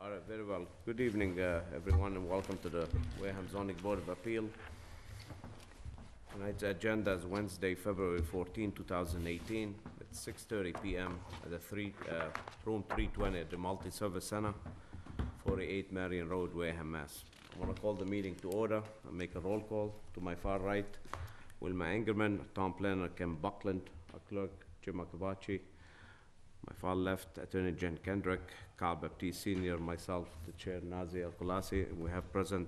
All right, very well. Good evening, everyone, and welcome to the Wareham Zoning Board of Appeal. Tonight's agenda is Wednesday, February 14, 2018, at 6:30 p.m. at the room 320 at the Multi-Service Center, 48 Marion Road, Wareham, Mass. I want to call the meeting to order and make a roll call. To my far right, Wilma Engerman, Tom Planner, Ken Buckland, our clerk, Jim Akabachi. My far left, Attorney Jen Kendrick, Carl Baptiste Sr., myself, the Chair, Nazi Al-Khalasi, and we have present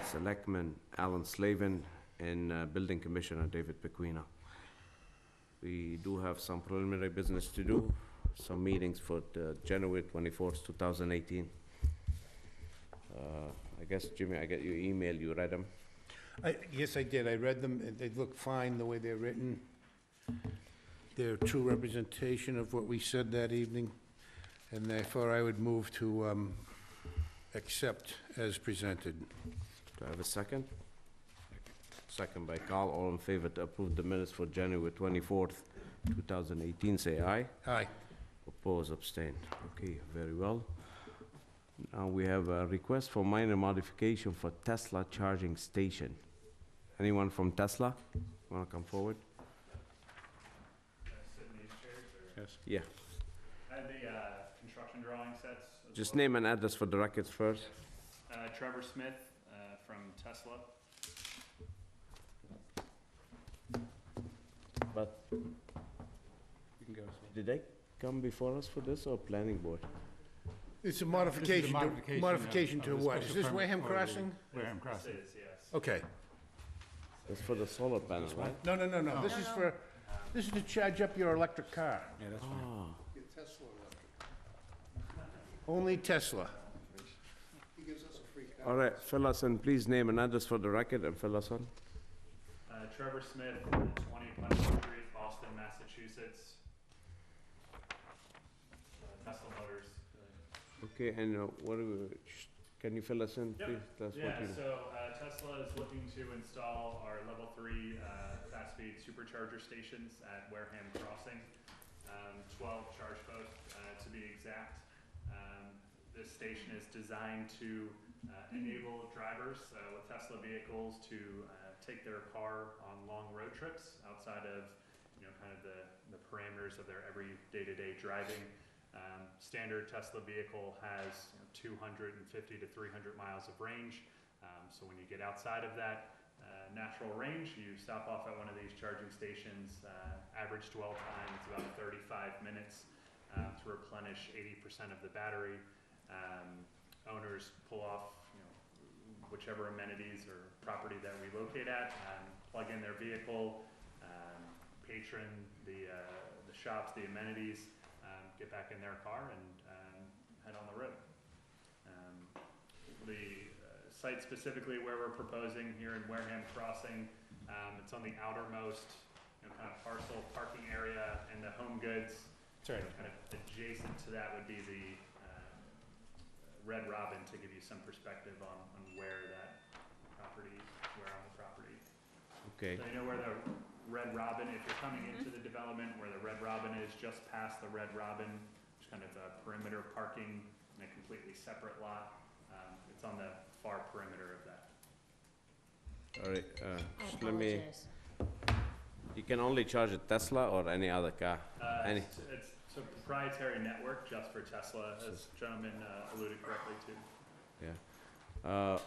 Selectman Alan Slavin and Building Commissioner David Pequina. We do have some preliminary business to do, some meetings for January 24th, 2018. I guess, Jimmy, I got your email, you read them? Yes, I did. I read them. They look fine the way they're written. They're a true representation of what we said that evening, and therefore I would move to accept as presented. Do I have a second? Second by Carl. All in favor to approve the minutes for January 24th, 2018, say aye. Aye. Oppose, abstain. Okay, very well. Now we have a request for minor modification for Tesla charging station. Anyone from Tesla want to come forward? Sit in these chairs, or? Yes. Yeah. I had the construction drawing sets. Just name and address for the records first. Trevor Smith from Tesla. But You can go. did they come before us for this or planning board? It's a modification. Modification to of the what? Is special this permit Wareham for the Crossing? Wareham This Crossing. is, yes. Okay. That's for the solar panel, right? No, no, no, no. This is for, this is to charge up your electric car. Yeah, that's fine. Ah, Only Tesla. all right, fill us in, please name and address for the record and fill us in. Trevor Smith, 20 Putnam Street, Boston, Massachusetts. Tesla Motors. Okay, and what do we, can you fill us in, Yep. please? That's what Yeah, you. so Tesla is looking to install our level 3 fast-speed supercharger stations at Wareham Crossing. 12 charge posts to be exact. This station is designed to enable drivers with Tesla vehicles to take their car on long road trips outside of, kind of the parameters of their every day-to-day driving. Standard Tesla vehicle has 250 to 300 miles of range. So when you get outside of that natural range, you stop off at one of these charging stations. Average dwell time is about 35 minutes to replenish 80% of the battery. Owners pull off whichever amenities or property that we locate at, plug in their vehicle, patron the shops, the amenities, get back in their car and head on the road. The site specifically where we're proposing here in Wareham Crossing, it's on the outermost kind of parcel parking area, and the home goods. That's right. Kind of adjacent to that would be the Red Robin, to give you some perspective on where that property, where on the property. Okay, So you know where the Red Robin, if you're coming into the development, where the Red Robin is, just past the Red Robin, there's kind of a perimeter parking in a completely separate lot. It's on the far perimeter of that. all right, I just let me, apologize. you can only charge a Tesla or any other car? Any? It's a proprietary network just for Tesla, as gentleman alluded correctly to. Yeah.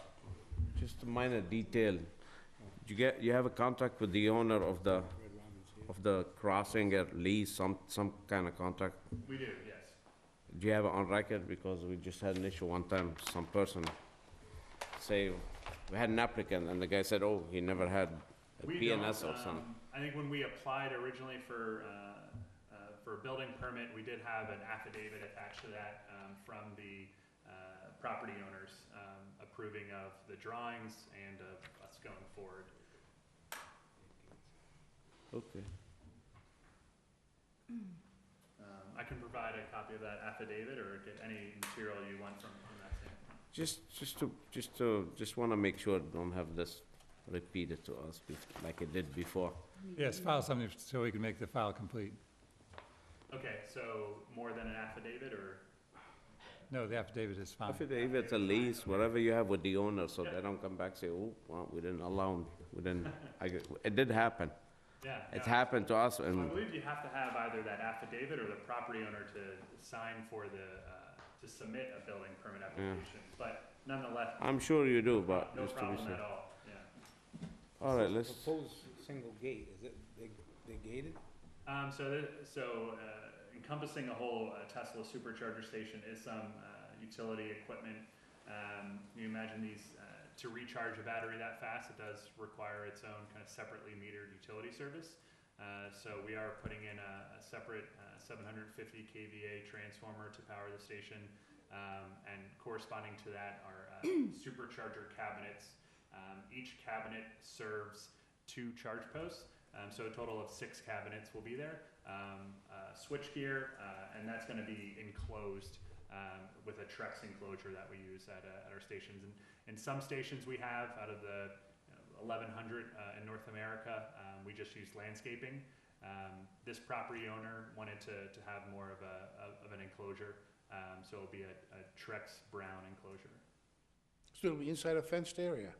Just a minor detail. You have a contract with the owner of the crossing at least, some kind of contract? We do, yes. Do you have it on record? Because we just had an issue one time, some person say, we had an applicant and the guy said, oh, he never had a We PNS don't, or something. I think when we applied originally for a building permit, we did have an affidavit attached to that from the property owners approving of the drawings and of us going forward. Okay. I can provide a copy of that affidavit or get any material you want from that standpoint. Just wanna make sure don't have this repeated to us like it did before. Yes, file something so we can make the file complete. Okay, so more than an affidavit, or? No, the affidavit is fine. If it's a lease, whatever you have with the owner, so they don't come back and say, oh, well, we didn't allow 'em, we didn't, it did happen. Yeah. It's no, happened to us, So I and, believe you have to have either that affidavit or the property owner to sign for to submit a building permit application. But nonetheless, I'm sure you do, but no just to be problem safe. at all, yeah. All right, let's, Proposed single gate, is it, they gated? Encompassing a whole Tesla supercharger station is some utility equipment. You imagine these, to recharge a battery that fast, it does require its own kind of separately metered utility service. So we are putting in a separate 750 kVA transformer to power the station. And corresponding to that are supercharger cabinets. Each cabinet serves 2 charge posts. So a total of 6 cabinets will be there. Switchgear, and that's going to be enclosed with a Trex enclosure that we use at our stations. And in some stations we have, out of the 1,100 in North America, we just use landscaping. This property owner wanted to have more of an enclosure, so it'll be a Trex brown enclosure. So it'll be inside a fenced area?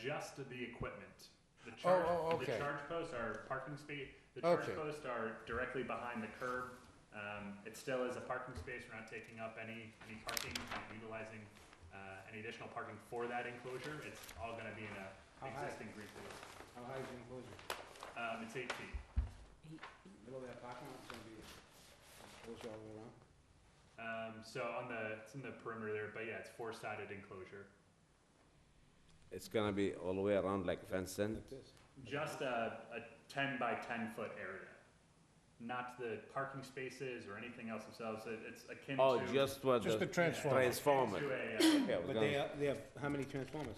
Just the equipment. The okay. charge posts are parking space. The charge Okay. posts are directly behind the curb. It still is a parking space. We're not taking up any parking, not utilizing any additional parking for that enclosure. It's all gonna be in a How high? existing green field. How high is the enclosure? It's 8 feet. Middle of that parking lot, it's gonna be enclosure all the way around? So it's in the perimeter there, but yeah, it's 4-sided enclosure. it's gonna be all the way around like fenced in. Like this? Just a 10 by 10 foot area. Not the parking spaces or anything else themselves. It's akin to. Oh, just what Just the the transformer. transformer. To a, Okay, I was But gonna- they have, how many transformers?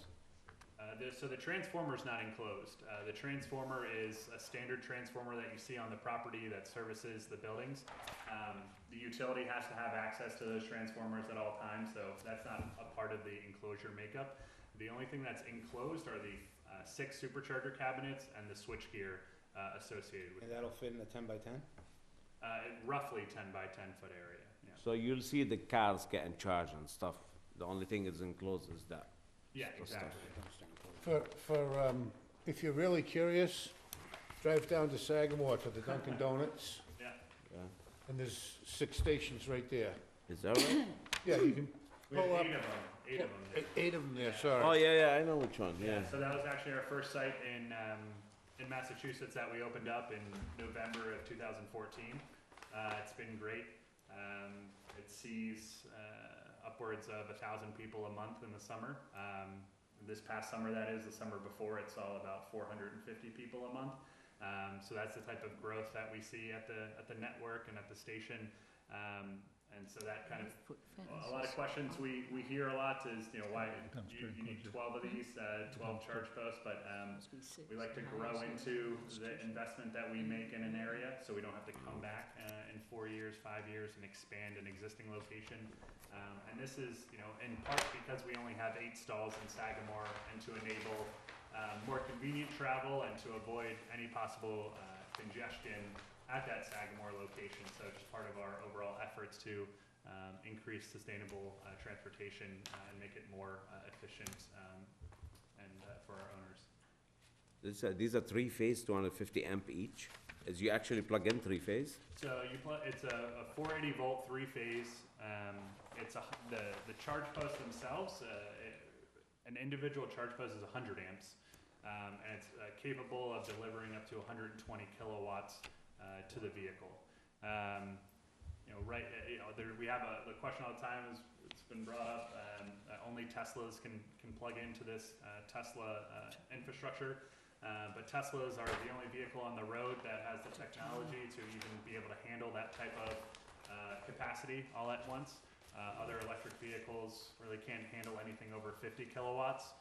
So the transformer is not enclosed. The transformer is a standard transformer that you see on the property that services the buildings. The utility has to have access to those transformers at all times, so that's not a part of the enclosure makeup. The only thing that's enclosed are the 6 supercharger cabinets and the switchgear associated with And it. that'll fit in a 10 by 10? Roughly 10 by 10 foot area, yeah. So you'll see the cars getting charged and stuff. The only thing is enclosed is that. Yeah, For stuff. exactly. If you're really curious, drive down to Sagamore to the Dunkin' Donuts, Yeah. Yeah. and there's 6 stations right there. Is that right? Yeah, you can We have pull up, 8 of them. 8 of them there. 8 of them there, Oh, sorry. yeah, I know which one, yeah. So that was actually our first site in Massachusetts that we opened up in November of 2014. It's been great. It sees upwards of 1,000 people a month in the summer. This past summer, that is, the summer before, it saw about 450 people a month. So that's the type of growth that we see at the network and at the station. And so that kind of, a lot of questions we hear a lot is, why you need 12 of these, 12 charge posts, but we like to grow into the investment that we make in an area, so we don't have to come back in 4 years, 5 years, and expand an existing location. And this is, in part because we only have 8 stalls in Sagamore, and to enable more convenient travel and to avoid any possible congestion at that Sagamore location. So just part of our overall efforts to increase sustainable transportation and make it more efficient and for our owners. These are 3-phase, 250 amp each. As you actually plug in 3-phase? So it's a 480 volt 3-phase. The charge posts themselves, an individual charge post is 100 amps. And it's capable of delivering up to 120 kilowatts to the vehicle. We have the question all the time is, it's been brought up, only Teslas can plug into this Tesla infrastructure. But Teslas are the only vehicle on the road that has the technology to even be able to handle that type of capacity all at once. Other electric vehicles really can't handle anything over 50 kilowatts.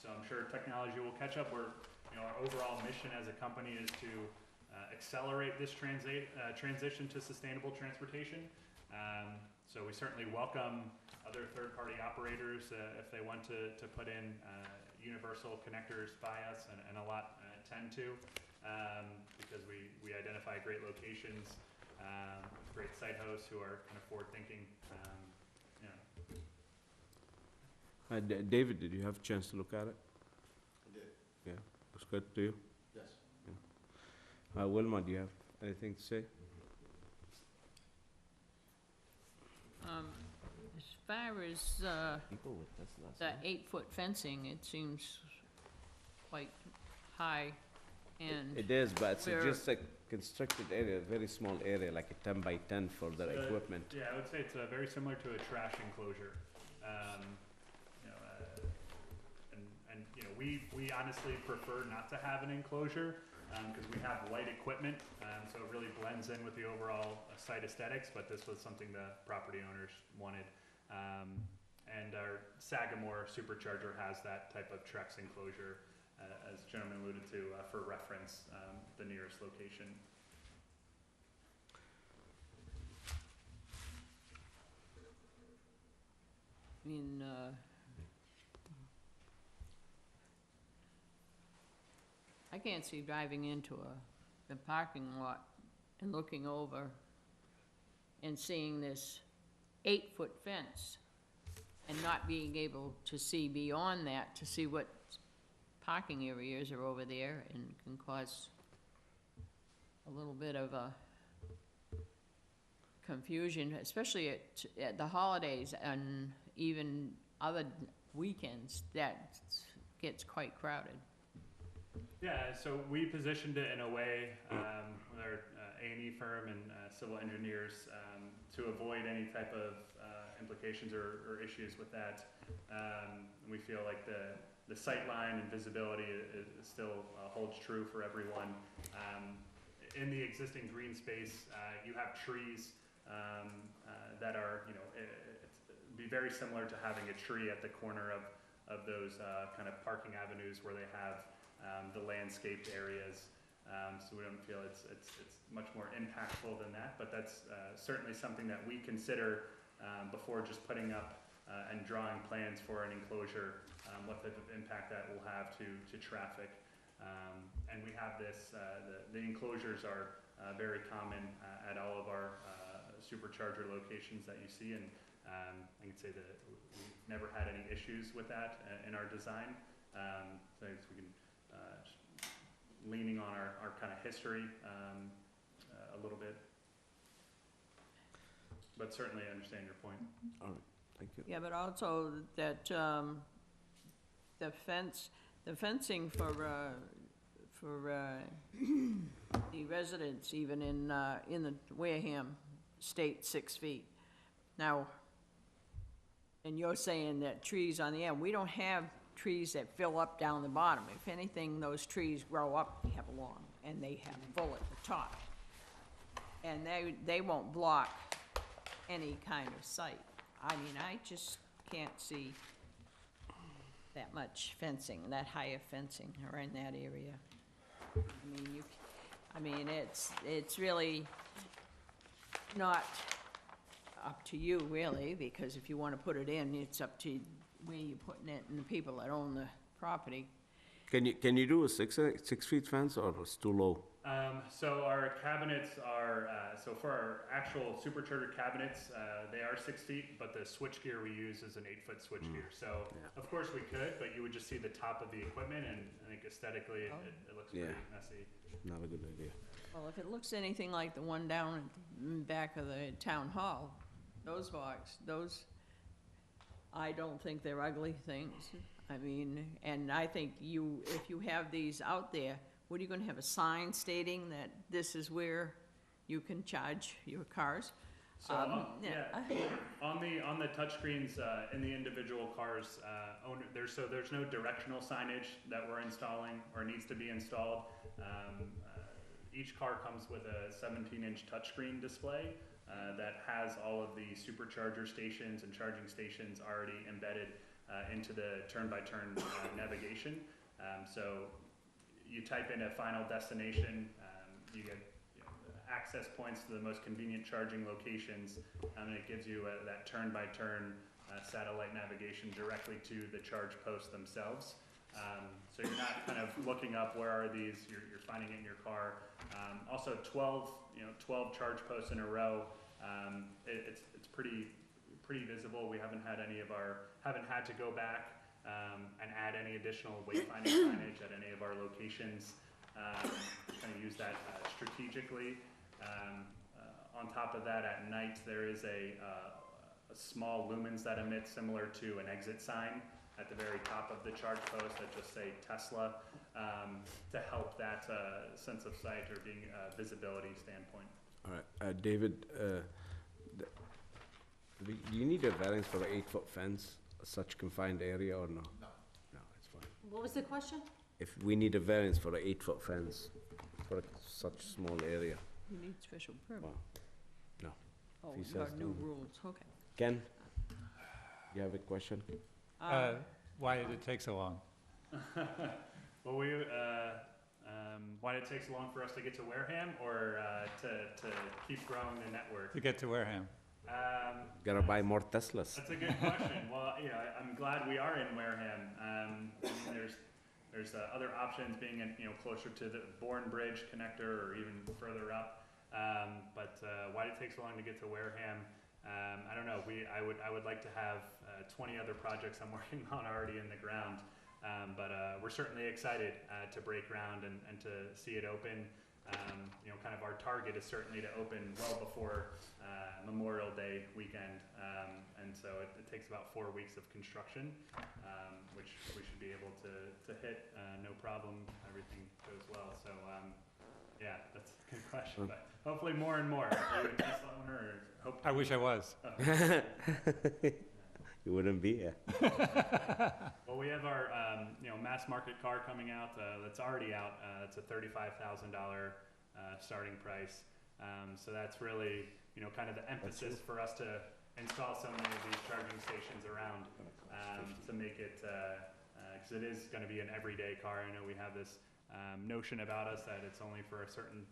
So I'm sure technology will catch up. Our overall mission as a company is to accelerate this transition to sustainable transportation. So we certainly welcome other third-party operators if they want to put in universal connectors by us, and a lot tend to, because we identify great locations Great site hosts who are kind of forward-thinking, you know. David, did you have a chance to look at it? I did. Yeah, looks good to you? Yes. Wilma, do you have anything to say? As far as People with Teslas. the 8-foot fencing, it seems quite high, and It is, but it's Where- just a constricted area, a very small area, like a 10 by 10 for their equipment. Yeah, I would say it's very similar to a trash enclosure. You know, and you know, we honestly prefer not to have an enclosure, because we have light equipment, so it really blends in with the overall site aesthetics, but this was something the property owners wanted. And our Sagamore supercharger has that type of Trex enclosure, as the gentleman alluded to, for reference, the nearest location. I mean, I can't see driving into the parking lot and looking over and seeing this 8-foot fence and not being able to see beyond that, to see what parking areas are over there, and can cause a little bit of a confusion, especially at the holidays and even other weekends. That gets quite crowded. Yeah, so we positioned it in a way, with our A&E firm and civil engineers, to avoid any type of implications or issues with that. We feel like the sight line and visibility is still holds true for everyone. In the existing green space, you have trees that are, you know, it'd be very similar to having a tree at the corner of those kind of parking avenues where they have the landscaped areas. So we don't feel it's much more impactful than that, but that's certainly something that we consider before just putting up and drawing plans for an enclosure, what type of impact that will have to traffic. And we have this, the enclosures are very common at all of our supercharger locations that you see, and I can say that we've never had any issues with that in our design. So I guess we can, leaning on our kind of history a little bit. But certainly I understand your point. All right, thank you. Yeah, but also that, the fencing for the residents, even in the Wareham state, 6 feet. Now, and you're saying that trees on the end, we don't have trees that fill up down the bottom. If anything, those trees grow up, they have long, and they have full at the top. And they won't block any kind of sight. I mean, I just can't see that much fencing, that higher fencing around that area. I mean, it's really not up to you, really, because if you want to put it in, it's up to where you're putting it and the people that own the property. Can you do a 6 feet fence, or it's too low? So our cabinets are, so for our actual supercharger cabinets, they are 6 feet, but the switchgear we use is an 8-foot switchgear. So of course we could, but you would just see the top of the equipment, and I think aesthetically it looks pretty messy. Not a good idea. Well, if it looks anything like the one down at the back of the town hall, those box, those, I don't think they're ugly things. I mean, and I think if you have these out there, what, are you gonna have a sign stating that this is where you can charge your cars? So, on the touchscreens, in the individual cars, there's no directional signage that we're installing or needs to be installed. Each car comes with a 17-inch touchscreen display that has all of the supercharger stations and charging stations already embedded into the turn-by-turn navigation. So you type in a final destination, you get access points to the most convenient charging locations, and it gives you that turn-by-turn satellite navigation directly to the charge posts themselves. So you're not kind of looking up where are these, you're finding it in your car. Also 12 charge posts in a row. It's pretty visible. We haven't had haven't had to go back and add any additional wayfinding signage at any of our locations. Kind of use that strategically. On top of that, at night, there is a small lumens that emit similar to an exit sign at the very top of the charge post that just say Tesla, to help that sense of sight or being visibility standpoint. All right, David, do you need a variance for an 8-foot fence, such confined area, or no? No. No, it's fine. What was the question? If we need a variance for an 8-foot fence for such small area, You need special permit. well, no. Oh, he you got says new no. rules, okay. Ken, you have a question? Why did it take so long? Well, why did it take so long for us to get to Wareham, or to keep growing the network? To get to Wareham? Gotta buy more Teslas. That's a good question. Well, I'm glad we are in Wareham. There's other options being closer to the Bourne Bridge connector or even further up. But why did it take so long to get to Wareham? I don't know. I would like to have 20 other projects I'm working on already in the ground. But we're certainly excited to break ground and to see it open. Kind of our target is certainly to open well before Memorial Day weekend. And so it takes about 4 weeks of construction, which we should be able to hit no problem. Everything goes well. So yeah, that's a good question. But hopefully more and more. Are you a Tesla owner? Or I wish I was. You wouldn't be here. Well, we have our mass market car coming out that's already out. It's a $35,000 starting price. So that's really kind of the emphasis for us to install so many of these charging stations around to make it, because it is going to be an everyday car. I know we have this notion about us that it's only for a certain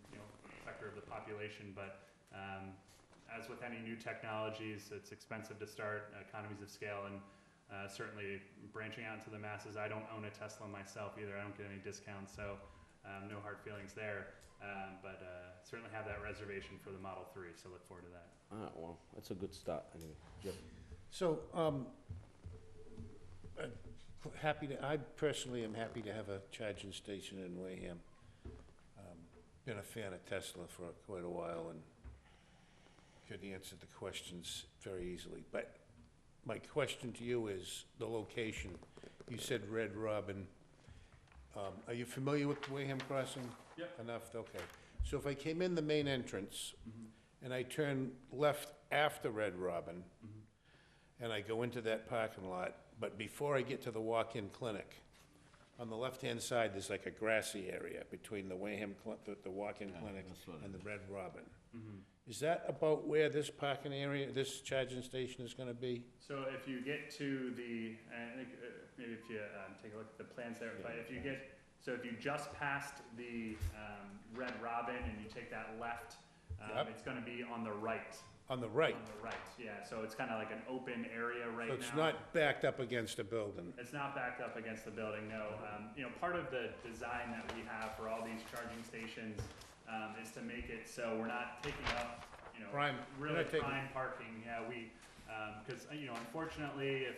sector of the population, but as with any new technologies, it's expensive to start, economies of scale, and certainly branching out into the masses. I don't own a Tesla myself either. I don't get any discounts, so no hard feelings there. But certainly have that reservation for the Model 3, so look forward to that. Well, that's a good start anyway. Yep. So, I personally am happy to have a charging station in Wareham. Been a fan of Tesla for quite a while and could answer the questions very easily. But my question to you is the location. You said Red Robin. Are you familiar with Wareham Crossing? Yep. Enough, okay. So if I came in the main entrance and I turn left after Red Robin and I go into that parking lot, but before I get to the walk-in clinic, on the left-hand side, there's like a grassy area between the Wareham, the walk-in clinic and the Red Robin. Is that about where this parking area, this charging station is gonna be? So if you get to the, I think maybe if you take a look at the plans there, but if you just passed the Red Robin and you take that left, Yep. it's gonna be on the right. On the right? On the right, yeah, so it's kind of like an open area right So now. it's not backed up against a building? It's not backed up against the building, no. Part of the design that we have for all these charging stations is to make it so we're not taking up, Prime. really You're not taking- prime parking. Yeah, because, unfortunately, if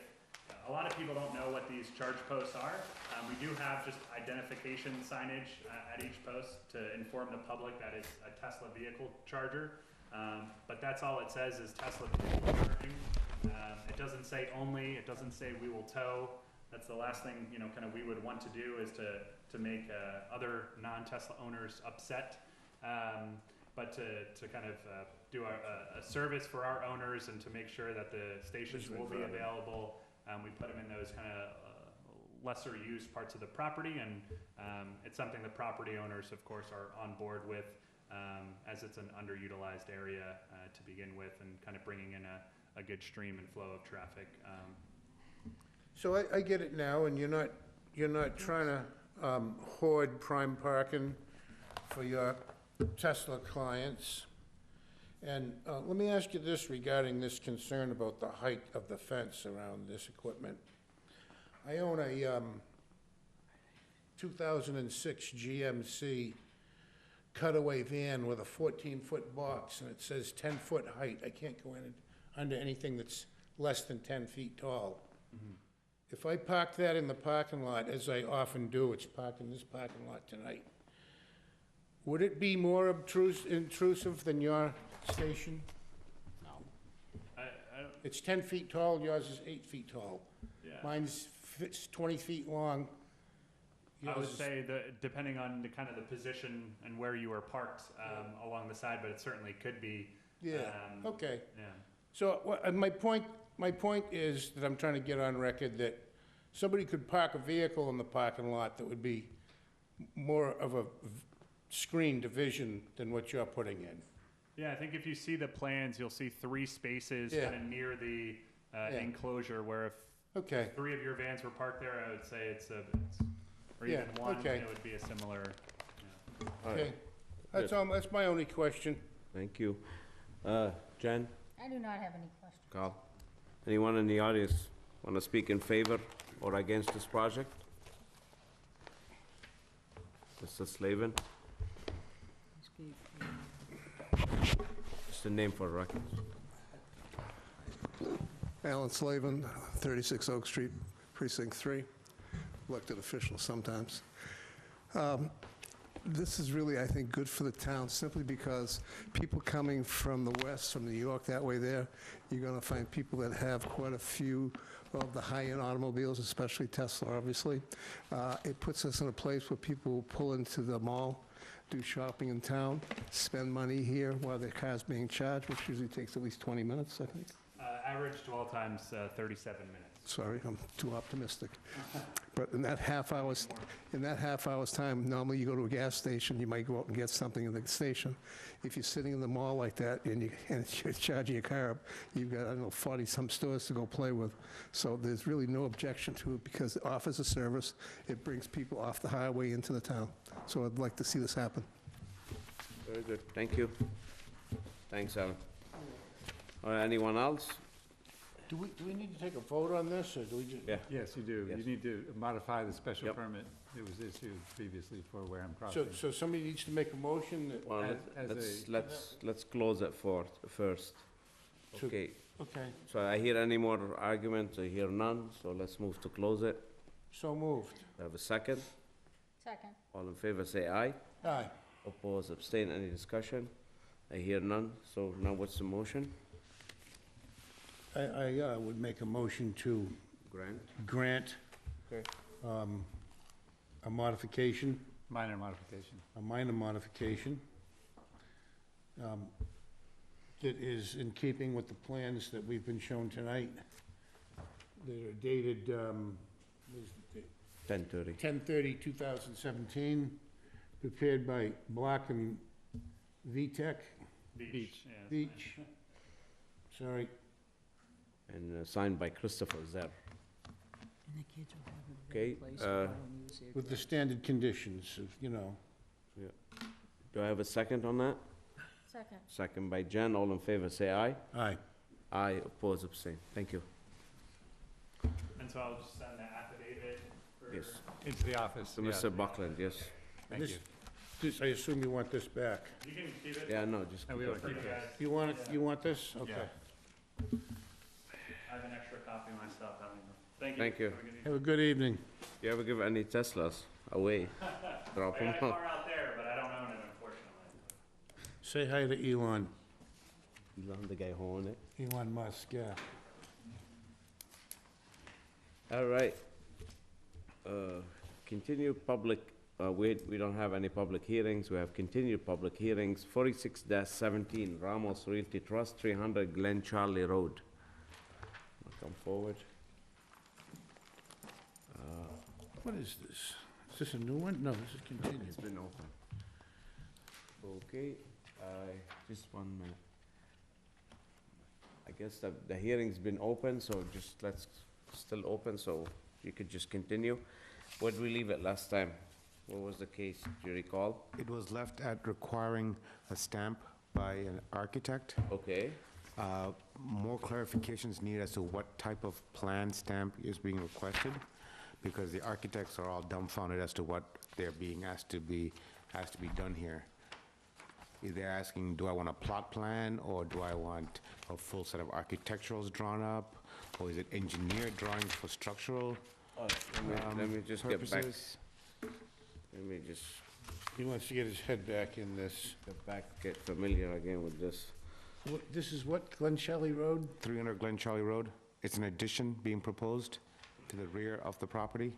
a lot of people don't know what these charge posts are, we do have just identification signage at each post to inform the public that it's a Tesla vehicle charger. But that's all it says is Tesla vehicle charging. It doesn't say only, it doesn't say we will tow. That's the last thing, kind of we would want to do is to make other non-Tesla owners upset. But to kind of do a service for our owners and to make sure that the stations will be available. We put them in those kind of lesser used parts of the property, and it's something the property owners, of course, are on board with, as it's an underutilized area to begin with, and kind of bringing in a good stream and flow of traffic. So I get it now, and you're not trying to hoard prime parking for your Tesla clients. And let me ask you this regarding this concern about the height of the fence around this equipment. I own 2006 GMC cutaway van with a 14-foot box, and it says 10-foot height. I can't go in under anything that's less than 10 feet tall. If I park that in the parking lot, as I often do, it's parked in this parking lot tonight, would it be more intrusive than your station? I don't, It's 10 feet tall, yours is 8 feet tall. yeah. Mine's 20 feet long. I would Yours is- say that depending on the kind of the position and where you are parked, along the side, but it certainly could be. Yeah, okay. Yeah. So, my point is that I'm trying to get on record that somebody could park a vehicle in the parking lot that would be more of a screen division than what you're putting in. Yeah, I think if you see the plans, you'll see 3 spaces Yeah. kind of near the Yeah. enclosure where if Okay, 3 of your vans were parked there, I would say it's or Yeah, even one, okay. it would be a similar, All right, okay. That's all, that's my only question. thank you. Jen, I do not have any questions. Carl, anyone in the audience want to speak in favor or against this project? Mr. Slavin, just a name for record. Alan Slavin, 36 Oak Street, Precinct 3, elected official sometimes. This is really, I think, good for the town, simply because people coming from the west, from New York, that way there, you're going to find people that have quite a few of the high-end automobiles, especially Tesla, obviously. It puts us in a place where people will pull into the mall, do shopping in town, spend money here while their car's being charged, which usually takes at least 20 minutes, I think. average dwell time's 37 minutes. Sorry, I'm too optimistic. But in that half hour's time, normally you go to a gas station, you might go out and get something in the station. If you're sitting in the mall like that and you're charging your car up, you've got, I don't know, 40-some stores to go play with. So there's really no objection to it because it offers a service. It brings people off the highway into the town. So I'd like to see this happen. Very good, thank you. Thanks, Alan. All right, anyone else? Do we need to take a vote on this, or do we just? Yeah. Yes, you do. Yes. You need to modify the special Yep. permit that was issued previously for Wareham Crossing. So somebody needs to make a motion that, Well, As let's close it first. To- Okay, okay, so I hear any more arguments? I hear none, so let's move to close it. so moved. I have a second. Second. All in favor, say aye. Aye. Oppose, abstain, any discussion? I hear none, so now what's the motion? I would make a motion to Grant? grant Okay. a modification, Minor modification. a minor modification, that is in keeping with the plans that we've been shown tonight, that are dated, where's the date? 10:30. 10/30/2017, prepared by Block and VTech, Beach, yeah. Beach. Sorry, And signed by Christopher Zerr. And the kids will have a Okay, better place to go and use their with the grass. standard conditions of, you know. Do I have a second on that? Second. Second by Jen, all in favor, say aye. Aye. Aye, oppose, abstain. Thank you. And so I'll just send the affidavit for. Yes. Into the office. So yeah. Mr. Buckland, yes. Thank This- you. I assume you want this back. You can keep it. Yeah, no, just No, keep we it. don't For you keep guys. You want it, you want this? Okay. I have an extra copy myself, I don't know. Thank you. Thank you. Have a good evening. Have a good evening. You ever give any Teslas away? Drop I them got a off. car out there, but I don't own it unfortunately. Say hi to Elon. Elon, the guy who owned it. Elon Musk, yeah. All right. Continue public, we don't have any public hearings. We have continued public hearings. 46-17 Ramos Realty Trust, 300 Glen Charlie Road. Come forward. What is this? Is this a new one? No, this is continued. It's been open. Okay, just 1 minute. I guess the hearing's been open, so just still open, so you could just continue. Where'd we leave it last time? What was the case, do you recall? It was left at requiring a stamp by an architect. Okay, More clarifications needed as to what type of plan stamp is being requested. because the architects are all dumbfounded as to what they're being asked to be done here. They're asking, do I want a plot plan, or do I want a full set of architecturals drawn up? Or is it engineered drawings for structural Let me just get back, purposes? let me just He wants to get his head back in this. get familiar again with this. This is what, Glen Shelley Road? 300 Glen Charlie Road. It's an addition being proposed to the rear of the property.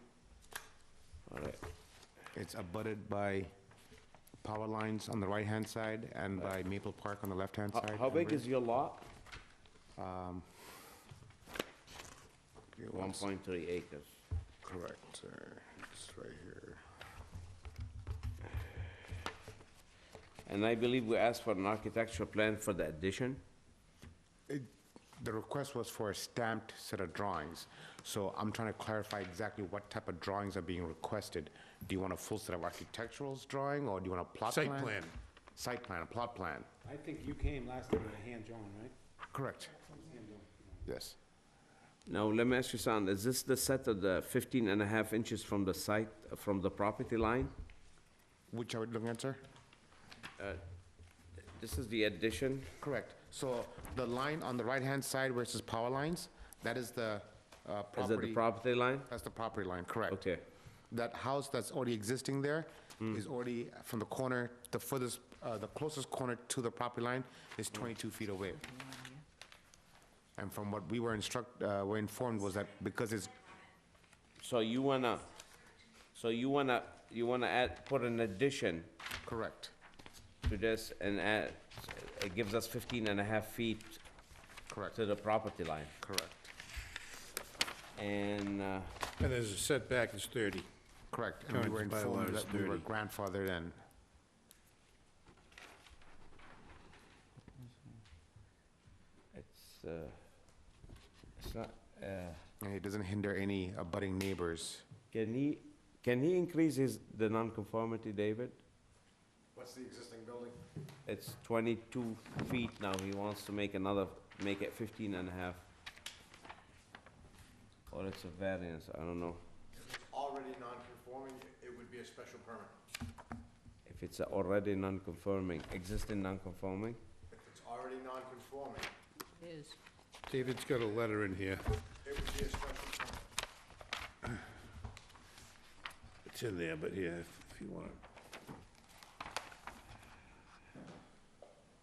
All right, It's abutted by power lines on the right-hand side and by Maple Park on the left-hand side. how big is your lot? It One was- point 3 acres. Correct, sir. It's right here. And I believe we asked for an architectural plan for the addition? The request was for a stamped set of drawings, so I'm trying to clarify exactly what type of drawings are being requested. Do you want a full set of architecturals drawing, or do you want a plot plan? Site plan. Site plan, a plot plan. I think you came last time with a hand-drawn, right? Correct. Yes. Now, let me ask you something, is this the set of the 15.5 inches from the site, from the property line? Which are we looking at, sir? This is the addition? Correct. So the line on the right-hand side where it says power lines, that is the property. Is it the property line? That's the property line, correct. Okay. That house that's already existing there is already from the corner, the furthest, the closest corner to the property line is 22 feet away. And from what we were informed was that because it's, So you wanna put an addition correct, to this and add, it gives us 15.5 feet correct, to the property line. correct, And, And there's a setback is 30. correct. And we were Current bylaw informed is that we were 30. grandfathered in. it's not, And it doesn't hinder any abutting neighbors. can he increase the nonconformity, David? What's the existing building? It's 22 feet now, he wants to make it 15.5. Or it's a variance, I don't know. If it's already non-conforming, it would be a special permit. If it's already non-conforming, existing non-conforming? If it's already non-conforming, It is. David's got a letter in here. it would be a special permit. It's in there, but yeah, if you want.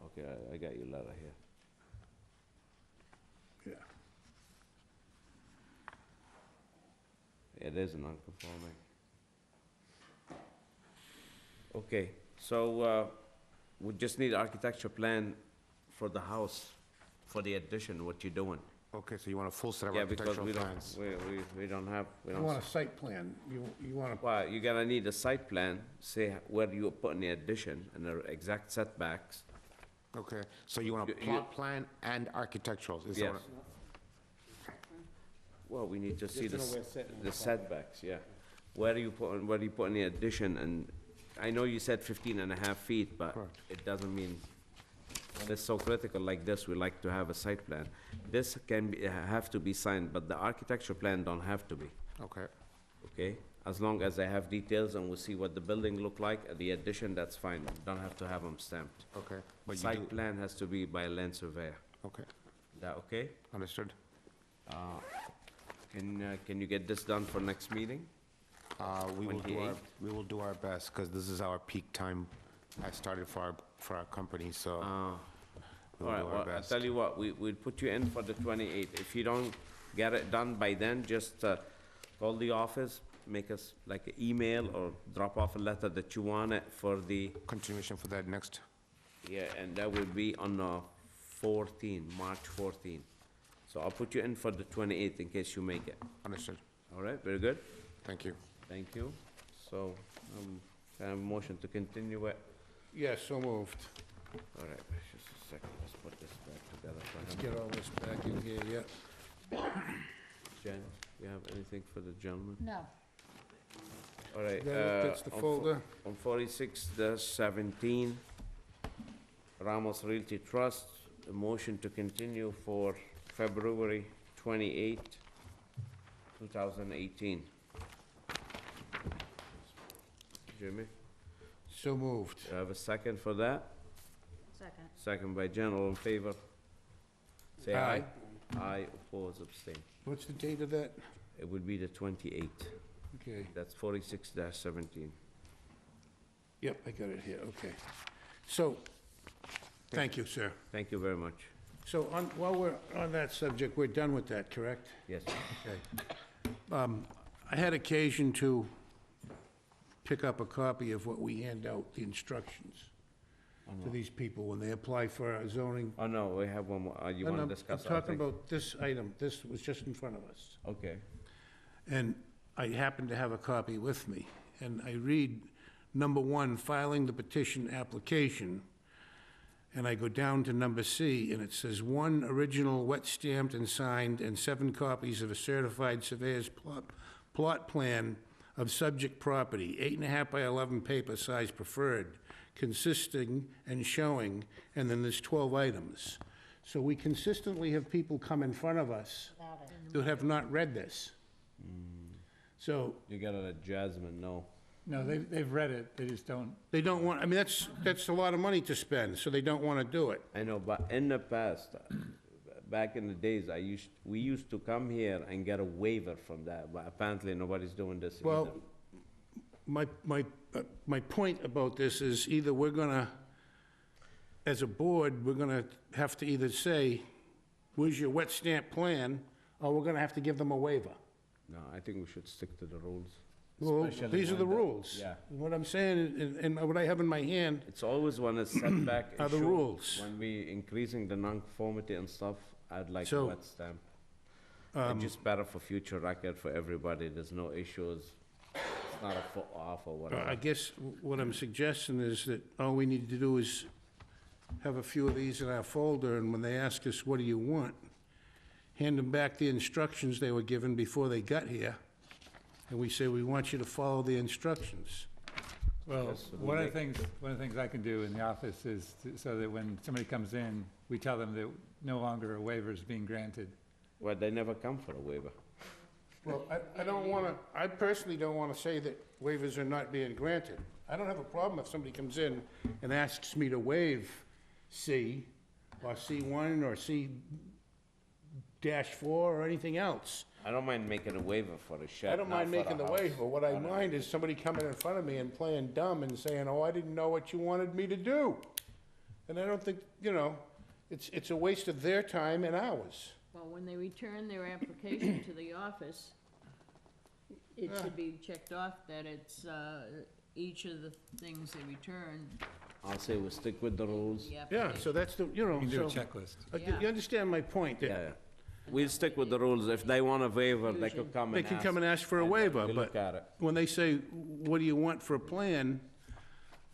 Okay, I got your letter here. Yeah. It is non-conforming. Okay, so, we just need architecture plan for the house, for the addition, what you're doing. Okay, so you want a full set of Yeah, because architectural we don't, plans? we don't have, we You don't. want a site plan. You want to, Well, you're gonna need a site plan, say where you're putting the addition and the exact setbacks. Okay, so you want a You- plot plan and architecturals? Is that Yes. what- Well, we need to see Just to know where it's sitting on the the property. setbacks, yeah. Where are you putting the addition, and I know you said 15.5 feet, but Correct. it doesn't mean, when it's so critical like this, we like to have a site plan. This can be, have to be signed, but the architecture plan don't have to be, Okay, okay? As long as I have details and we see what the building look like, the addition, that's fine, don't have to have them stamped. okay. But you Site do, plan has to be by a land surveyor, okay, is that okay? understood. Can you get this done for next meeting? We will do our, 28th? we will do our best, because this is our peak time. I started for our company, so All we'll right, do our well, I'll best. tell you what, we'll put you in for the 28th. If you don't get it done by then, just call the office, make us like an email or drop off a letter that you want it for the, Continuation for that next, yeah, and that will be on March 14. So I'll put you in for the 28th in case you make it. understood. All right, very good? Thank you. Thank you. So, can I have a motion to continue it? yeah, so moved. All right, just a second, let's put this back together Let's for him. get all this back in here, yeah. Jen, you have anything for the gentleman? No. All right. That's the on folder. On 46-17, Ramos Realty Trust, a motion to continue for February 28, 2018. Jimmy. So moved. Do I have a second for that? Second. Second by Jen, all in favor? Say aye. Aye, oppose, abstain. What's the date of that? It would be the 28th. Okay, That's 46-17. yep, I got it here, okay. So, thank you, sir. Thank you very much. So while we're on that subject, we're done with that, correct? Yes. Okay. I had occasion to pick up a copy of what we hand out, the instructions to these people when they apply for a zoning. Oh, no, we have one more. You No, want no, to discuss? I'm talking about this item, this was just in front of us. Okay. And I happen to have a copy with me, and I read number 1, filing the petition application, and I go down to number C, and it says, 1 original wet stamped and signed, and 7 copies of a certified surveyor's plot plan of subject property, 8.5 by 11 paper size preferred, consisting and showing, and then there's 12 items. So we consistently have people come in front of us Without it. who have not read this. So You gotta let Jasmine know. No, they've read it, they just don't, they don't want, I mean, that's a lot of money to spend, so they don't want to do it. I know, but in the past, back in the days, we used to come here and get a waiver from that, but apparently nobody's doing this either. Well, my point about this is either we're gonna, as a board, we're gonna have to either say, where's your wet stamp plan, or we're gonna have to give them a waiver. No, I think we should stick to the rules. Well, Especially these are the when rules. Yeah. What I'm saying, and what I have in my hand It's always when it's setback are the issue, rules. when we increasing the non-conformity and stuff, I'd like a So, wet stamp. It's just better for future record for everybody, there's no issues, it's not a foot off or I whatever. guess what I'm suggesting is that all we need to do is have a few of these in our folder, and when they ask us, what do you want? Hand them back the instructions they were given before they got here, and we say, we want you to follow the instructions. well, Yes, we one of the make- things I can do in the office is, so that when somebody comes in, we tell them that no longer a waiver is being granted. Well, they never come for a waiver. Well, I don't wanna, I personally don't wanna say that waivers are not being granted. I don't have a problem if somebody comes in and asks me to waive C, or C1, or C-4, or anything else. I don't mind making a waiver for a shed, I don't not mind for a making the house. waiver. What I mind is somebody coming in front of me and playing dumb and saying, oh, I didn't know what you wanted me to do. And I don't think, it's a waste of their time and ours. Well, when they return their application to the office, it should be checked off that it's, each of the things they return, I'll say we stick with the rules. the Yeah, application. so that's the, You can do a so, checklist. you understand my point, Yeah, that yeah. We'll stick with the rules. If they want a waiver, they could come they and can ask. come and ask for a and waiver, we'll but look at it. when they say, what do you want for a plan,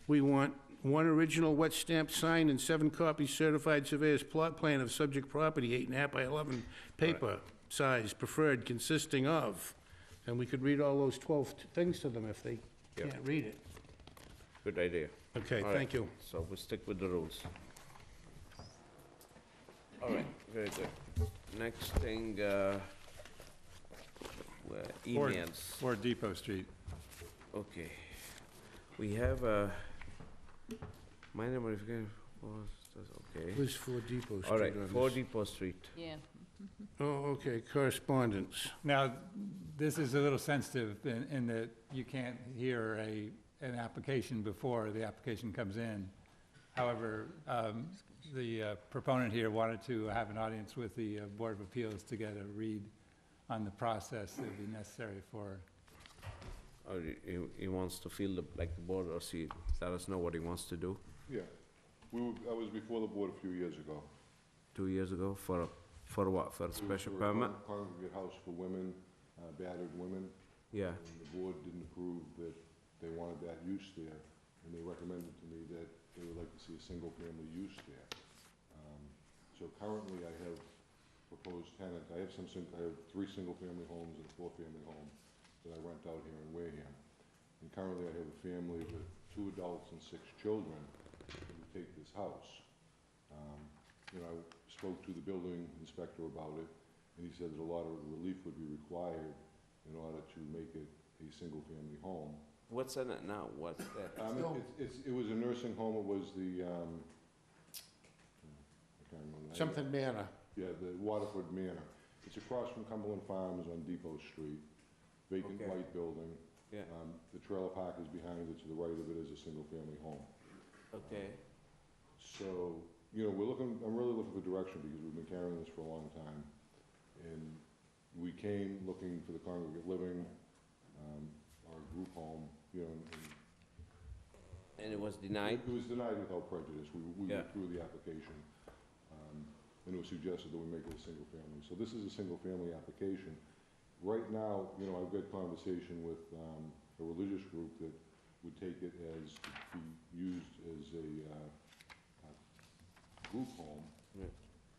we want 1 original wet stamp signed and 7 copies certified surveyor's plot plan of subject property, 8.5 by 11 paper size preferred, consisting of, and we could read all those 12 things to them if they Yep. can't read it. Good idea. Okay, All right. thank you. So we stick with the rules. All right, very good. Next thing, emails. Or Depot Street. Okay. We have a minor modification, okay. Where's 4 Depot Street All right, on 4 this? Depot Street. Yeah, Oh, okay, correspondence. Now, this is a little sensitive in that you can't hear an application before the application comes in. However, the proponent here wanted to have an audience with the Board of Appeals to get a read on the process that would be necessary for. Or he wants to feel like the board, or see, let us know what he wants to do. Yeah, I was before the board a few years ago. 2 years ago, for what, for a special For a permit? Congregate house for women, battered women. Yeah, And the board didn't approve that they wanted that use there, and they recommended to me that they would like to see a single-family use there. So currently, I have proposed tenant, I have 3 single-family homes and a 4-family home that I rent out here in Wareham. And currently, I have a family with 2 adults and 6 children who take this house. I spoke to the building inspector about it, and he said that a lot of relief would be required in order to make it a single-family home. What's in it now? What's that? It was a nursing home, it was the, I can't remember. Something Manor. Yeah, the Waterford Manor. It's across from Cumberland Farms on Depot Street, vacant Okay. white building. Yeah, The trailer park is behind it, to the right of it is a single-family home. okay. So, I'm really looking for direction, because we've been carrying this for a long time. And we came looking for the congregate living, our group home, And it was denied? It was denied without prejudice. We Yeah. withdrew the application. And it was suggested that we make it a single family. So this is a single family application. Right now, I've got conversation with a religious group that would take it as, to be used as a group home. Yeah.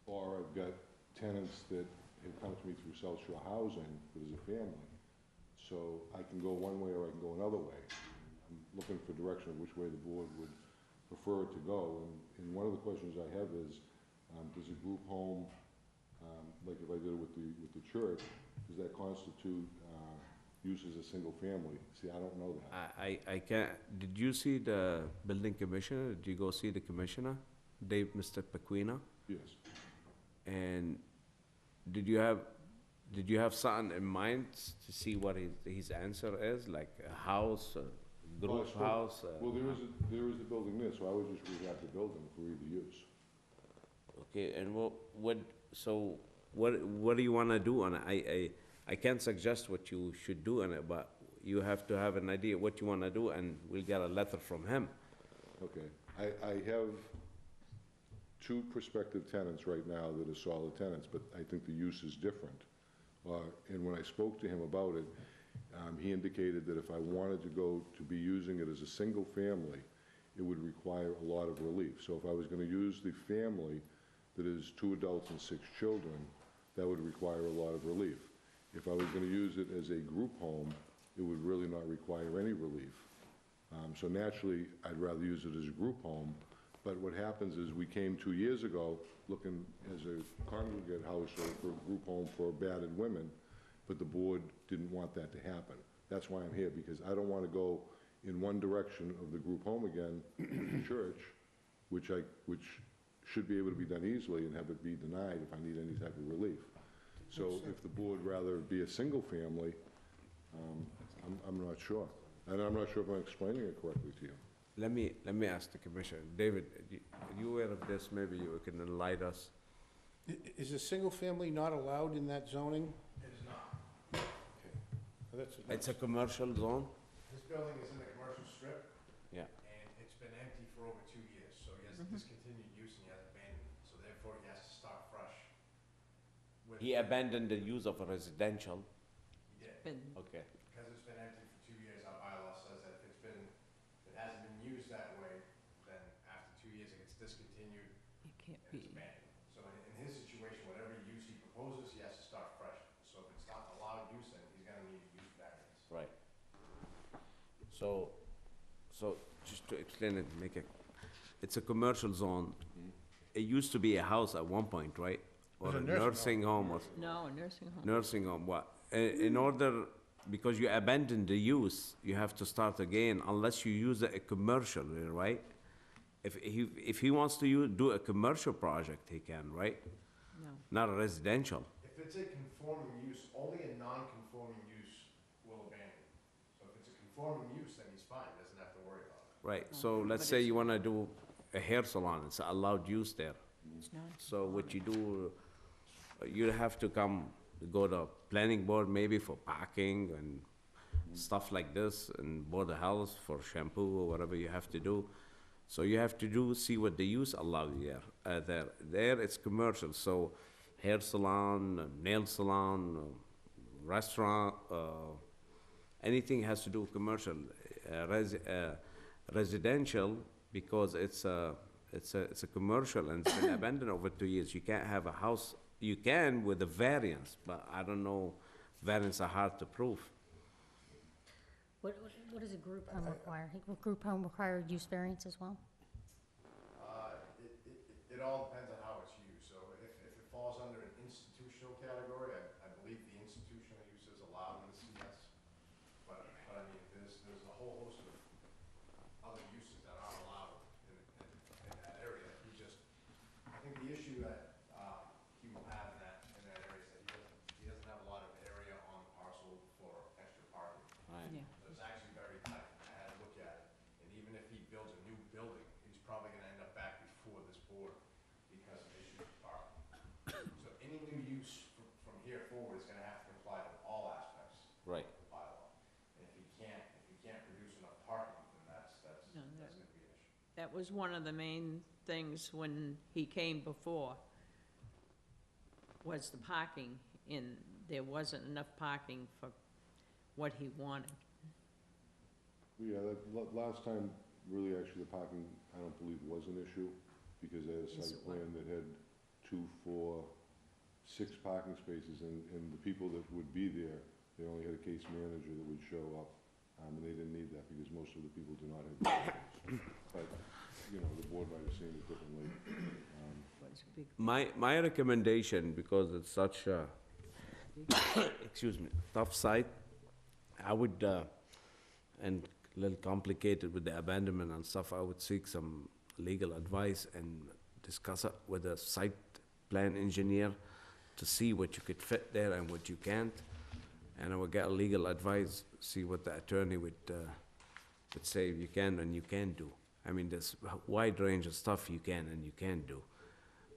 Or I've got tenants that have come to me through South Shore Housing, that is a family. So I can go one way or I can go another way. I'm looking for direction of which way the board would prefer it to go. And one of the questions I have is, does a group home, like if I did it with the church, does that constitute use as a single family? See, I don't know that. I can't, did you see the building commissioner? Did you go see the commissioner, Mr. Pequina? Yes. And did you have something in mind to see what his answer is, like a house, a Well, I group spoke- house? Well, there is a building there, so I would just rehab the building for either use. Okay, and what do you wanna do on it? I can't suggest what you should do on it, but you have to have an idea what you wanna do, and we'll get a letter from him. Okay. I have two prospective tenants right now that are solid tenants, but I think the use is different. And when I spoke to him about it, he indicated that if I wanted to go to be using it as a single family, it would require a lot of relief. So if I was gonna use the family that is 2 adults and 6 children, that would require a lot of relief. If I was gonna use it as a group home, it would really not require any relief. So naturally, I'd rather use it as a group home, but what happens is, we came 2 years ago looking as a congregate house or for a group home for battered women, but the board didn't want that to happen. That's why I'm here, because I don't wanna go in one direction of the group home again, with the church, which should be able to be done easily, and have it be denied if I need any type of relief. So if the board rather be a single family, I'm not sure. And I'm not sure if I'm explaining it correctly to you. Let me ask the commissioner. David, are you aware of this? Maybe you can enlighten us. Is a single family not allowed in that zoning? It is not. It's a commercial zone? This building is in the commercial strip, Yeah. and it's been empty for over 2 years, so he has discontinued use and he has abandoned it, so therefore he has to start fresh. with- He abandoned the use of a residential? He did. Been- Okay. Because it's been empty for 2 years, our bylaw says that if it hasn't been used that way, then after 2 years it gets discontinued You can't and it's be, abandoned. So in his situation, whatever use he proposes, he has to start fresh. So if it's not allowed use, then he's gonna need a use variance. Right. So just to explain it, it's a commercial zone. It used to be a house at one point, right? Or was a a nursing nursing home or no, a nursing home. nursing home, what? In order, because you abandoned the use, you have to start again unless you use a commercial, right? If he wants to do a commercial project, he can, right? No. Not a residential. If it's a conforming use, only a non-conforming use will abandon. So if it's a conforming use, then he's fine, doesn't have to worry about it. Right, so let's say you wanna do a hair salon, it's allowed use there. It's not. So what you do, you have to go to planning board maybe for parking and stuff like this, and board of health for shampoo or whatever you have to do. So you have to see what the use allow you there. There it's commercial, so hair salon, nail salon, restaurant, anything has to do with commercial. Residential, because it's a commercial and it's been abandoned over 2 years. You can't have a house, you can with a variance, but I don't know, variants are hard to prove. What does a group home require? A group home require use variance as well? It all depends on how it's used. So if it falls under an institutional category, I believe the institutional use is allowed in the CS. But I mean, there's a whole That was one of the main things when he came before, was the parking, and there wasn't enough parking for what he wanted. Yeah, last time, really, actually, the parking, I don't believe was an issue, because they had a Yes, site it plan that had 2, 4, 6 parking spaces, and the people that would be there, they only had a case manager that would show up, and they didn't need that, because most of the people do not have vehicles. But, you know, the board might have seen it differently. Was a big, My recommendation, because it's such a, excuse me, tough site, I would, and a little complicated with the abandonment and stuff, I would seek some legal advice and discuss it with a site plan engineer to see what you could fit there and what you can't. And I would get a legal advice, see what the attorney would say you can and you can't do. I mean, there's a wide range of stuff you can and you can't do.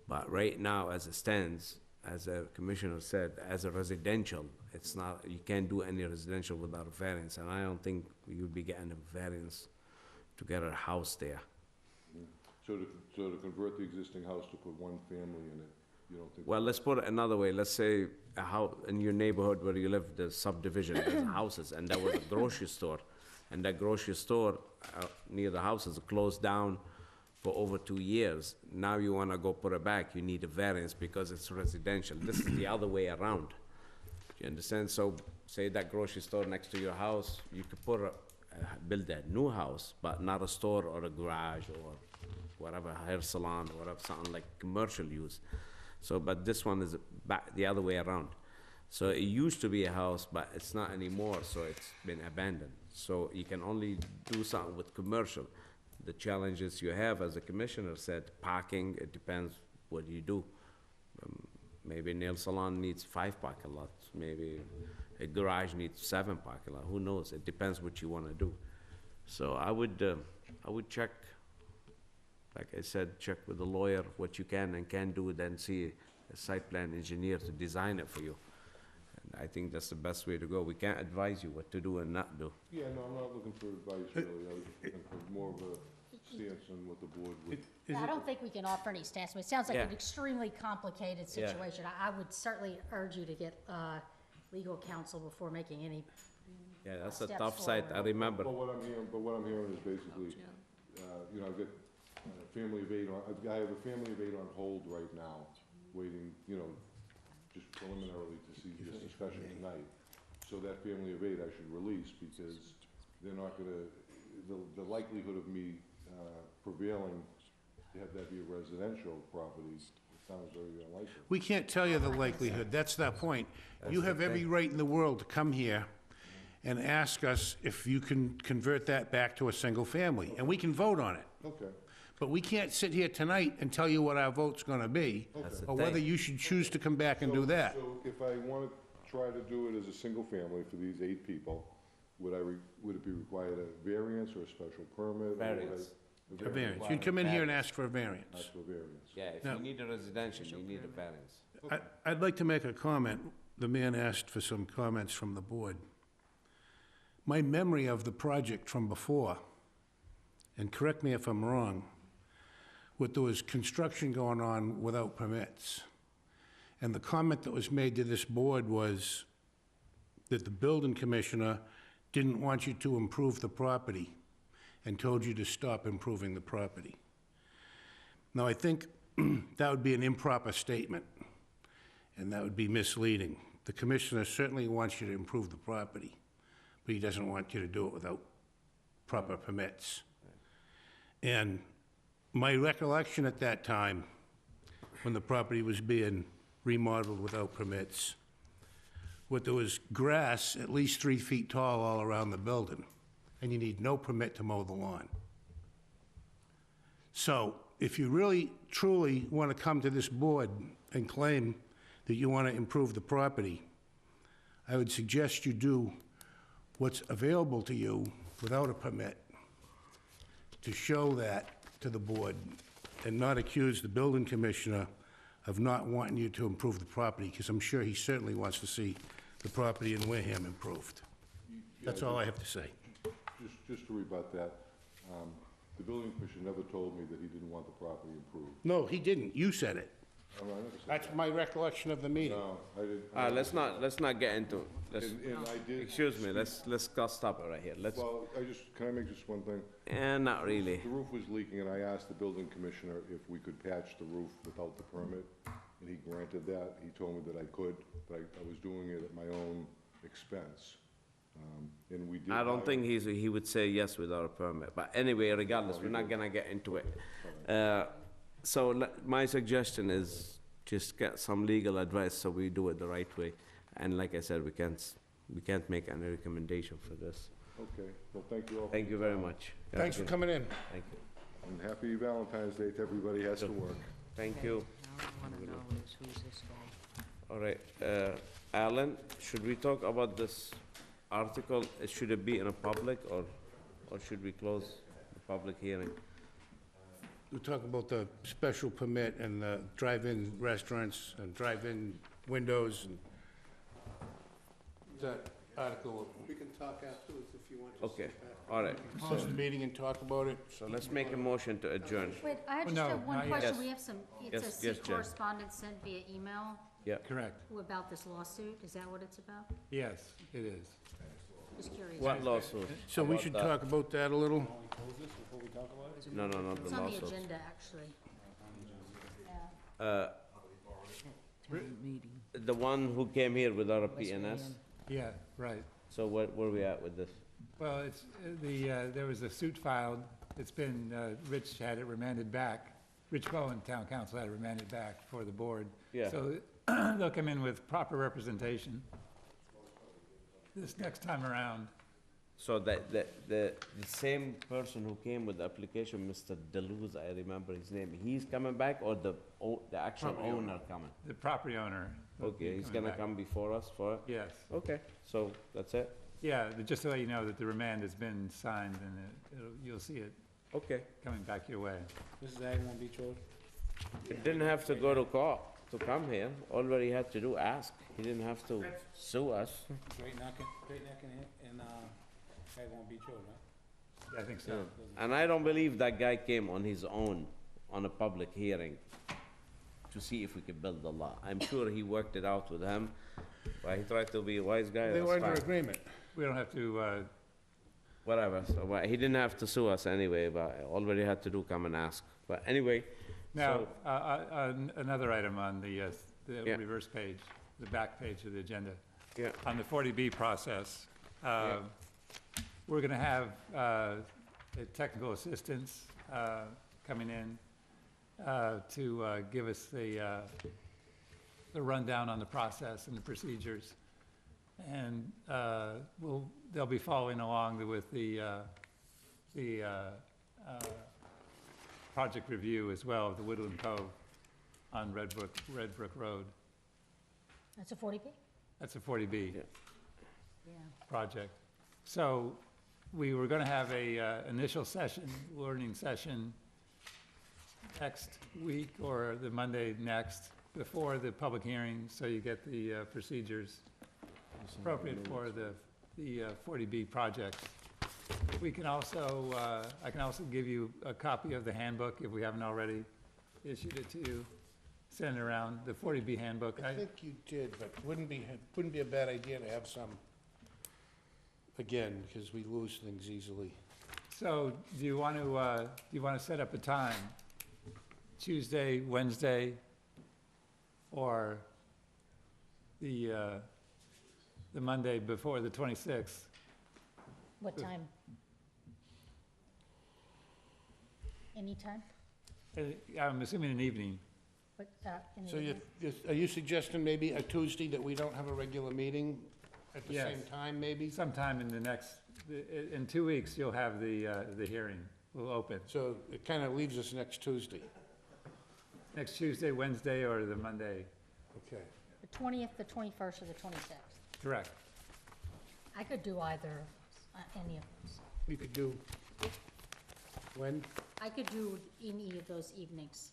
But right now, as it stands, as a commissioner said, as a residential, it's not, you can't do any residential without a variance, and I don't think you'll be getting a variance to get a house there. So to convert the existing house to put one family in it, you don't think? Well, let's put it another way. Let's say a house, in your neighborhood where you live, there's subdivision, there's houses, and there was a grocery store. And that grocery store near the house is closed down for over 2 years. Now you wanna go put it back, you need a variance because it's residential. This is the other way around. You understand? So, say that grocery store next to your house, you could build a new house, but not a store or a garage or whatever, hair salon or whatever, something like commercial use. So, but this one is back the other way around. So it used to be a house, but it's not anymore, so it's been abandoned. So you can only do something with commercial. The challenges you have, as the commissioner said, parking, it depends what you do. Maybe nail salon needs 5 parking lots, maybe a garage needs 7 parking lots, who knows? It depends what you wanna do. So I would check, like I said, check with the lawyer what you can and can't do, then see a site plan engineer to design it for you. And I think that's the best way to go. We can't advise you what to do and not do. Yeah, no, I'm not looking for advice, really. I was looking for more of a stance on what the board would. I don't think we can offer any stance. It sounds like an Yeah. extremely complicated Yeah. situation. I would certainly urge you to get legal counsel before making any, Yeah, that's a Steps tough site, I forward. remember. But what I'm hearing is basically, you know, I've got a family of 8 on, I have a family of 8 on hold right now, waiting, you know, just preliminarily to see this discussion tonight. So that family of 8 I should release, because they're not gonna, the likelihood of me prevailing to have that be a residential property sounds very unlikely. We can't tell you the likelihood, that's the point. You have every right in the world to come here and ask us if you can convert that back to a single family, and we can vote on it. Okay. But we can't sit here tonight and tell you what our vote's gonna be, That's the or whether thing. you should choose to come back and do that. So if I want to try to do it as a single family for these 8 people, would it be required a variance or a special permit? or would I- Variance. A variance, you'd come in here and ask for a variance. Ask for a variance. Yeah, if No. you need a residential, you need a variance. I'd like to make a comment. The man asked for some comments from the board. My memory of the project from before, and correct me if I'm wrong, there was construction going on without permits. And the comment that was made to this board was that the building commissioner didn't want you to improve the property and told you to stop improving the property. Now, I think that would be an improper statement, and that would be misleading. The commissioner certainly wants you to improve the property, but he doesn't want you to do it without proper permits. And my recollection at that time, when the property was being remodeled without permits, there was grass at least 3 feet tall all around the building, and you need no permit to mow the lawn. So if you really, truly want to come to this board and claim that you want to improve the property, I would suggest you do what's available to you without a permit to show that to the board and not accuse the building commissioner of not wanting you to improve the property, because I'm sure he certainly wants to see the property in Wareham improved. That's all I have to say. Just to rebut that, the building commissioner never told me that he didn't want the property improved. No, he didn't. You said it. Oh, I never said That's that. my recollection of the meeting. No, I didn't. Let's not get into, let's, And I did. excuse me, let's stop it right here. Let's, Well, can I make just one thing? not really. The roof was leaking, and I asked the building commissioner if we could patch the roof without the permit, and he granted that. He told me that I could, but I was doing it at my own expense. And we did. I don't hire- think he would say yes without a permit, but anyway, regardless, we're not gonna get into it. So my suggestion is just get some legal advice so we do it the right way. And like I said, we can't make any recommendation for this. Okay, well, thank you all. Thank you very much. Thanks for coming in. Thank you. And happy Valentine's Day to everybody who has to work. Thank you. Now I wanna know is who's this guy? All right, Alan, should we talk about this article? Should it be in a public or should we close the public hearing? We're talking about the special permit and the drive-in restaurants and drive-in windows and that article. We can talk afterwards if you want to. Okay, all right. Close the meeting and talk about it. So let's make a motion to adjourn. Wait, I just no, have one not yet. question. Yes. We have some, it Yes, says yes, see Jen. correspondence sent via email Correct. about this lawsuit. Is that what it's about? Yes, it is. Just curious. What lawsuit? So we About should that? talk about that a little? No, not It's the on the lawsuit. agenda, actually. Yeah. Meeting. The one who came here without a PNS? Yeah, right. So where we at with this? Well, it's, there was a suit filed. It's been, Rich had it remanded back. Rich Bowen, Town Council, had it remanded back for the board. Yeah. So they'll come in with proper representation this next time around. So the same person who came with the application, Mr. Deleuze, I remember his name, he's coming back or the actual Property owner. owner coming? The property owner. will be Okay, he's coming gonna back. come before us for it? Yes. Okay, so that's it? Yeah, just to let you know that the remand has been signed and you'll see it Okay. coming back your way. This is Agawam Beach Road? It didn't have to go to court to come here. All he had to do, ask. He didn't have to sue us. Great Neck and Agawam Beach Road, right? Yeah, I think so. And I don't believe that guy came on his own, on a public hearing, to see if we could build the law. I'm sure he worked it out with him, but he tried to be a wise guy. They that's were under fine. agreement. We don't have to, Whatever, so, well, he didn't have to sue us anyway, but all he had to do, come and ask. But anyway, now, another item on the Yeah. reverse page, the back page of the agenda. yeah, On the 40B process, we're going to have a technical assistance coming in to give us the rundown on the process and the procedures. And they'll be following along with the project review as well of the Woodland Cove on Red Brook Road. That's a 40B? That's a 40B. Yeah. Yeah. project. So we were going to have a initial session, learning session next week or the Monday next before the public hearing, so you get the procedures appropriate for the 40B projects. We can also, I can also give you a copy of the handbook if we haven't already issued it to you. Send it around, the 40B handbook. I think you did, but wouldn't be a bad idea to have some, again, because we lose things easily. So do you want to set up a time? Tuesday, Wednesday, or the Monday before the 26th? What time? Anytime? I'm assuming an evening. What, in the So evening? are you suggesting maybe a Tuesday that we don't have a regular meeting at the Yes. same time, maybe? Sometime in the next, in 2 weeks, you'll have the hearing. We'll open. So it kind of leaves us next Tuesday. Next Tuesday, Wednesday, or the Monday. Okay. The 20th, the 21st, or the 26th? Correct. I could do either, any of those. You could do, when? I could do any of those evenings.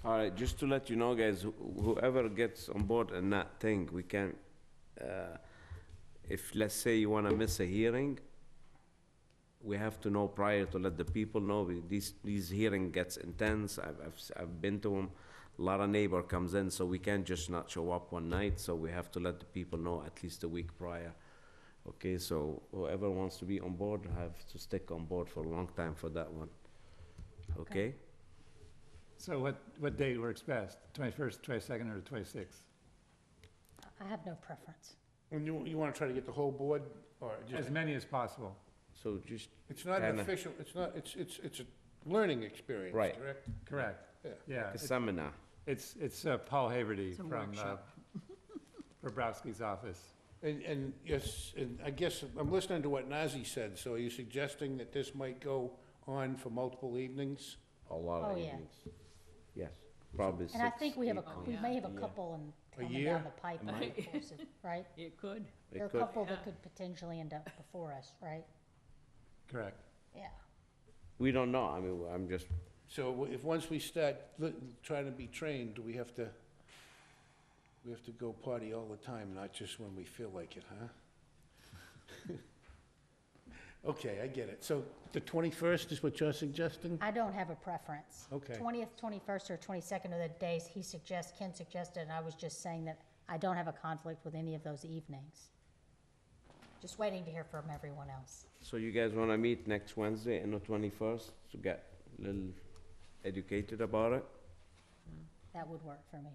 all right, just to let you know, guys, whoever gets on board in that thing, we can, if, let's say you wanna miss a hearing, we have to know prior to let the people know. These hearing gets intense. I've been to them. A lot of neighbor comes in, so we can't just not show up one night, so we have to let the people know at least a week prior. Okay, so whoever wants to be on board have to stick on board for a long time for that one. Okay? So what date works best? 21st, 22nd, or the 26th? I have no preference. And you wanna try to get the whole board, or just, As many as possible. So just, it's not an kinda- official, it's not, it's a learning experience, Right. correct? Correct. Yeah. Yeah. a seminar. It's Paul Haverty It's a from workshop. Bobrowski's office. And yes, and I guess I'm listening to what Nazi said, so are you suggesting that this might go on for multiple evenings? A lot Oh, of yeah. evenings. Yes, probably And I 6, think we have 8 a, months. we may have a Yeah. couple in A coming year? down the pipe, over the course of- right? It could. It There are a could- couple that Yeah. could potentially end up before us, right? Correct. Yeah. We don't know, I mean, I'm just, So if, once we start trying to be trained, do we have to go potty all the time, not just when we feel like it, huh? Okay, I get it. So the 21st is what you're suggesting? I don't have a preference. Okay. 20th, 21st, or 22nd are the days Ken suggested, and I was just saying that I don't have a conflict with any of those evenings. Just waiting to hear from everyone else. so you guys wanna meet next Wednesday on the 21st to get a little educated about it? That would work for me.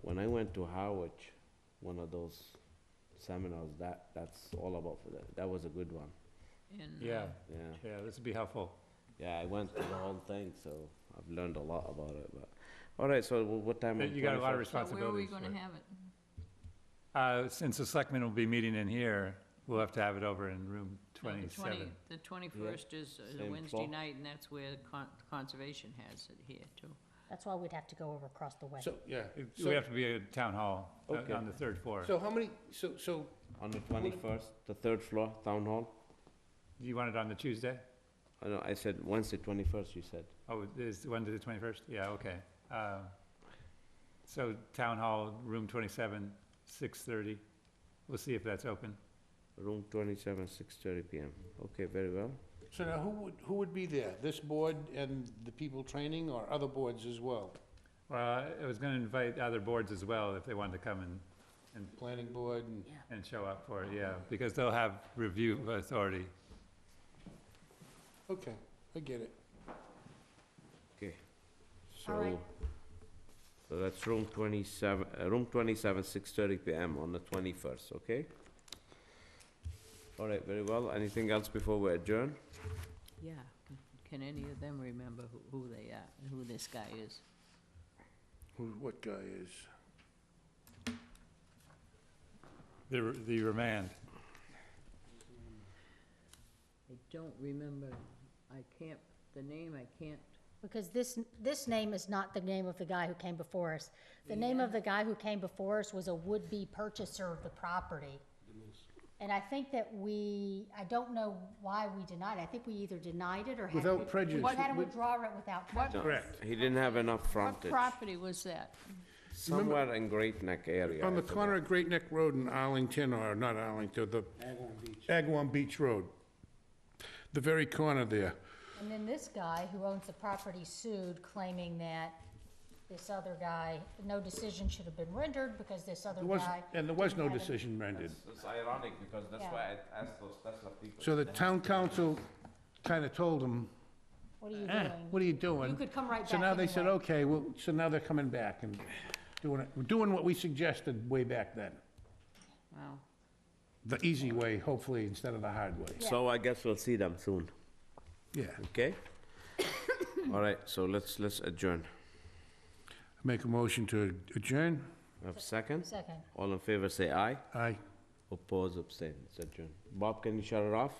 When I went to Howard, one of those seminars, that's all about, that was a good one, And, Yeah, yeah. yeah, this would be helpful. Yeah, I went through the whole thing, so I've learned a lot about it, but, all right, so what time on You got a lot of 21st? So where are we responsibilities. gonna have it? Since the selectmen will be meeting in here, we'll have to have it over in room No, the 27. The 21st is a Same Wednesday floor. night, and that's where the conservation has it here, too. That's why we'd have to go over across the way. So, yeah. We have to be at town hall Okay. on the third floor. So how many, so On the 21st, the 3rd floor, Town Hall? You want it on the Tuesday? I know, I said Wednesday, 21st, you said. Oh, is Wednesday the 21st? Yeah, okay. So town hall, room 27, 6:30. We'll see if that's open. Room 27, 6:30 PM. Okay, very well. So now, who would be there? This board and the people training, or other boards as well? Well, I was gonna invite other boards as well if they wanted to come Planning board and, and show up for it, yeah, because they'll have review authority. okay, I get it. Okay. All right. So that's room 27, 6:30 PM on the 21st, okay? All right, very well. Anything else before we adjourn? Yeah, can any of them remember who they are, and who this guy is? What guy is? The remand. I don't remember, the name, I can't, Because this name is not the name of the guy who came before us. The name of the guy who came before us was a would-be purchaser of the property. And I think that I don't know why we denied it. I think we either denied it or had. Without prejudice. We had to We- withdraw it without prejudice. Correct. He didn't have enough what frontage. property was that? Somewhere in Great Neck area. On I the forgot. corner of Great Neck Road and Arlington, or not Arlington, the Agawam Beach. Agawam Beach Road. The very corner there. And then this guy who owns the property sued, claiming that this other guy, no decision should have been rendered because this other There was, guy. and there was no didn't have it. decision rendered. It's ironic because that's Yeah. why I asked those Tesla people. So the town council kinda told them, What are you doing? what are you doing? You could come right back So now they said, anyway. okay, well, so now they're coming back and doing what we suggested way back then. Wow. The easy way, hopefully, instead of the hard way. So I guess we'll see them soon, Yeah. okay? All right, so let's adjourn. Make a motion to adjourn? Have a second? Second. All in favor, say aye. Aye. Oppose, abstain. It's adjourned. Bob, can you shut it off?